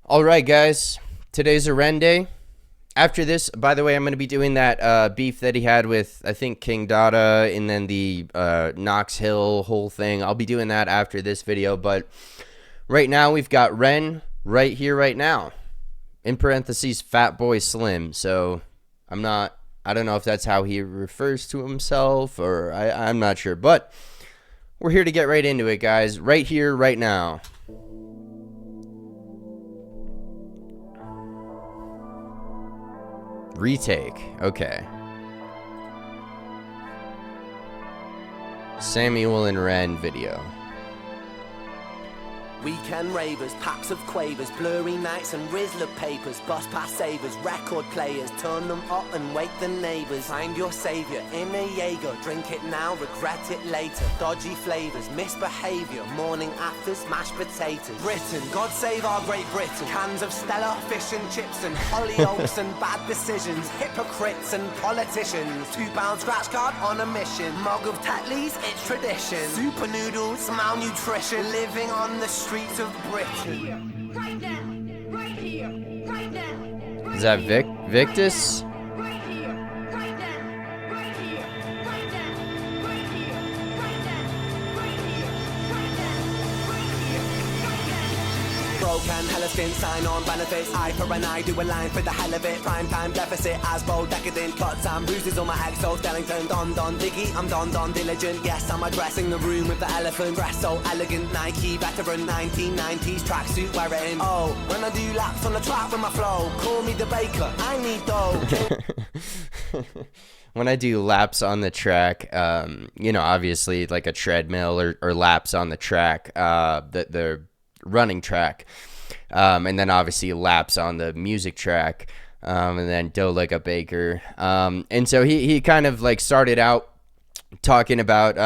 All right, guys. Today's a Ren day. After this, by the way, I'm going to be doing that beef that he had with, I think, King Dada, and then the Knox Hill whole thing. I'll be doing that after this video, but right now we've got Ren right here, right now. In parentheses, Fatboy Slim. So I don't know if that's how he refers to himself, or I'm not sure, but we're here to get right into it, guys. Right here, right now. Retake. Okay. Samuel and Ren video. Weekend ravers, packs of quavers, blurry nights and Rizzler papers, bus pass savers, record players, turn them up and wake the neighbors. Find your savior in a Jaeger, drink it now, regret it later. Dodgy flavors, misbehavior, morning afters, mashed potatoes. Britain, God save our Great Britain. Cans of Stella, fish and chips and Hollyoaks and bad decisions. Hypocrites and politicians. £2 scratch card on a mission. Mug of Tetleys, it's tradition. Super noodles, malnutrition. Living on the streets of Britain. Right now, right here, right now. Right Is that here, Victus? Right here, right now, right here, right now, right here, right now, right here, right now, right here, right now. Broken, hella skin, sign on benefits. Eye for an eye, do a line for the hell of it. Prime time deficit, Asbo, decadent. Cuts and bruises on my exos. Dellington, Don, Diggy, I'm Don, diligent. Yes, I'm addressing the room with the elephant. Dress so elegant, Nike, veteran, 1990s tracksuit wearing. Oh, when I do laps on the track with my flow, call me the baker, I need dough. When I do laps on the track, obviously like a treadmill or laps on the track, the running track, and then obviously laps on the music track, and then dough like a baker. And so he kind of like started out talking about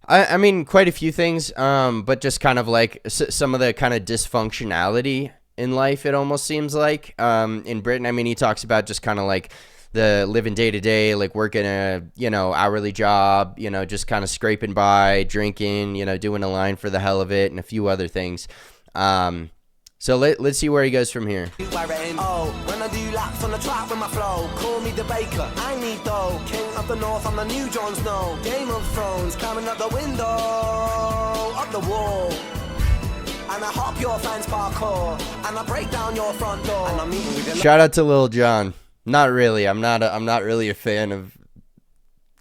I mean quite a few things, but just kind of like some of the kind of dysfunctionality in life, it almost seems like, in Britain. I mean, he talks about just kind of like the living day to day, like working a, hourly job, just kind of scraping by, drinking, doing a line for the hell of it, and a few other things. So let's see where he goes from here. Oh, when I do laps on the track with my flow, call me the baker, I need dough. King of the North, I'm the new Jon Snow. Game of Thrones, climbing up the window, up the wall. And I hop your fence parkour, and I break down your front door. And I'm meeting with your Shout out to Lil Jon. Not really. I'm not really a fan of,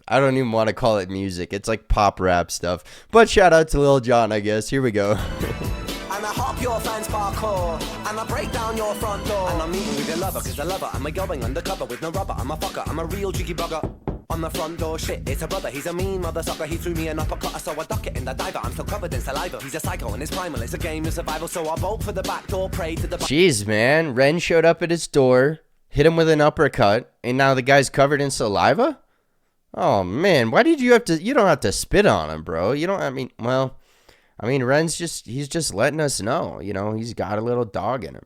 I don't even want to call it music. It's like pop rap stuff. But shout out to Lil Jon, I guess. Here we go. And I hop your fence parkour, and I break down your front door. And I'm meeting with your lover, cause the lover, I'm a going undercover with no rubber. I'm a fucker, I'm a real jiggy bugger. On the front door, shit, it's a brother, he's a mean mother sucker. He threw me an uppercut, so I duck it in the diver. I'm still covered in saliva. He's a psycho and it's primal, it's a game of survival. So I bolt for the back door, pray to the Jeez, man. Ren showed up at his door, hit him with an uppercut, and now the guy's covered in saliva? Oh, man. Why did you have to... You don't have to spit on him, bro. You don't... Ren's he's just letting us know, he's got a little dog in him.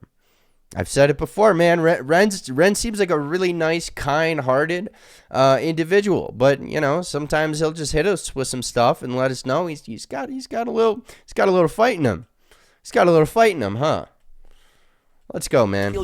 I've said it before, man. Ren seems like a really nice, kind-hearted individual, but sometimes he'll just hit us with some stuff and let us know he's got a little fight in him. He's got a little fight in him, huh? Let's go, man.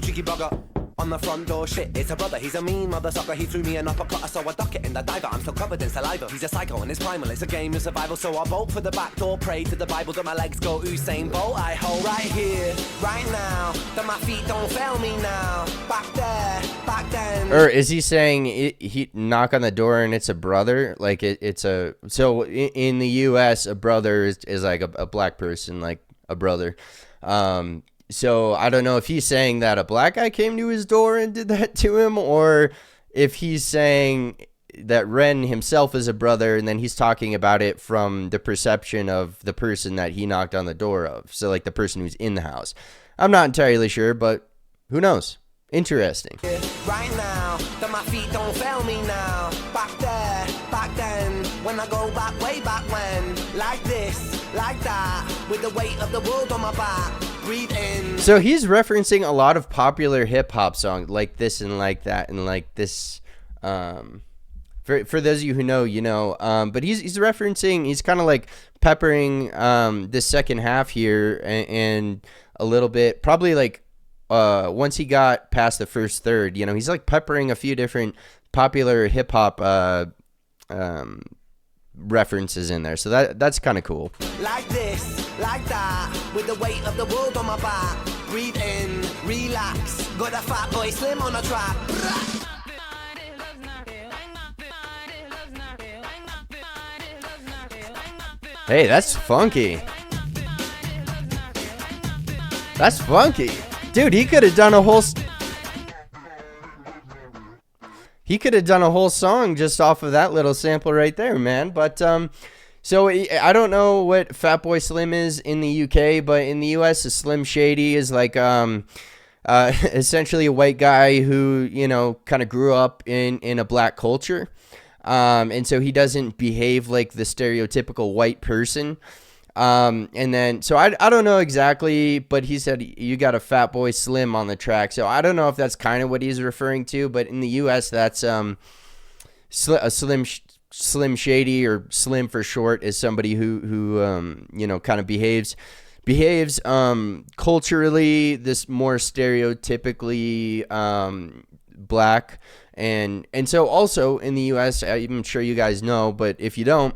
on the front door, shit, it's a brother, he's a mean mother sucker. He threw me an uppercut, so I duck it in the diver. I'm still covered in saliva. He's a psycho and it's primal, it's a game of survival. So I bolt for the back door, pray to the Bible that my legs go Usain Bolt. I hold right here, right now, that my feet don't fail me now. Back there, back then. Or is he saying he knock on the door and it's a brother? Like it's a, so in the U.S. a brother is like a black person, like a brother. So I don't know if he's saying that a black guy came to his door and did that to him, or if he's saying that Ren himself is a brother, and then he's talking about it from the perception of the person that he knocked on the door of. So like the person who's in the house. I'm not entirely sure, but who knows? Interesting. Right now, that my feet don't fail me now. Back there, back then, when I go back, way back when. Like this, like that, with the weight of the world on my back. Breathe in. So he's referencing a lot of popular hip-hop songs, like this and like that and like this. For those of you who know, you know. But he's referencing, he's kind of like peppering this second half here and a little bit. Probably like once he got past the first third, you know, he's like peppering a few different popular hip hop references in there. So that's kind of cool. Like this, like that, with the weight of the world on my back. Breathe in, relax, got a Fatboy Slim on the track. Hey, that's funky. That's funky. Dude, he could have done a whole song just off of that little sample right there, man. But so I don't know what Fatboy Slim is in the UK, but in the US, a Slim Shady is like essentially a white guy who, you know, kind of grew up in a black culture. And so he doesn't behave like the stereotypical white person. And then, so I don't know exactly, but he said you got a Fatboy Slim on the track. So I don't know if that's kind of what he's referring to, but in the US, that's a Slim Shady, or Slim for short, is somebody who you know, kind of behaves culturally this more stereotypically black. And so also in the US, I'm sure you guys know, but if you don't,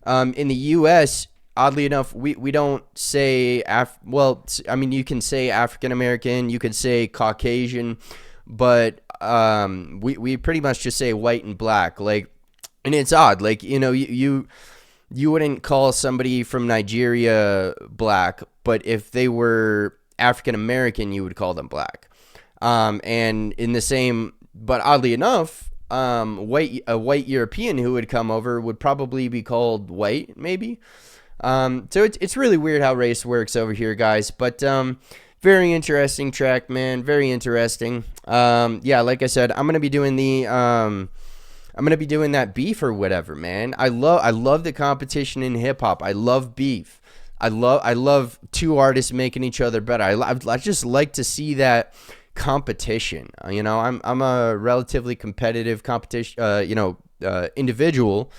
in the US, oddly enough, we don't say well, I mean, you can say African American, you could say Caucasian, but we pretty much just say white and black. Like, and it's odd, like, you know, you wouldn't call somebody from Nigeria black, but if they were African American, you would call them black. And in the same, but oddly enough, a white European who would come over would probably be called white, maybe. So it's really weird how race works over here, guys. But very interesting track, man. Very interesting. Yeah, like I said, I'm gonna be doing that beef or whatever, man. I love the competition in hip hop. I love beef. I love two artists making each other better. I just like to see that competition. You know, I'm a relatively competitive individual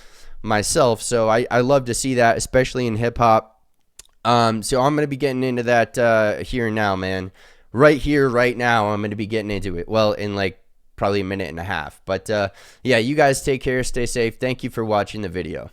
myself, so I love to see that, especially in hip hop. So I'm gonna be getting into that here and now, man. Right here, right now, I'm gonna be getting into it. Well, in like probably a minute and a half. But yeah, you guys take care, stay safe. Thank you for watching the video.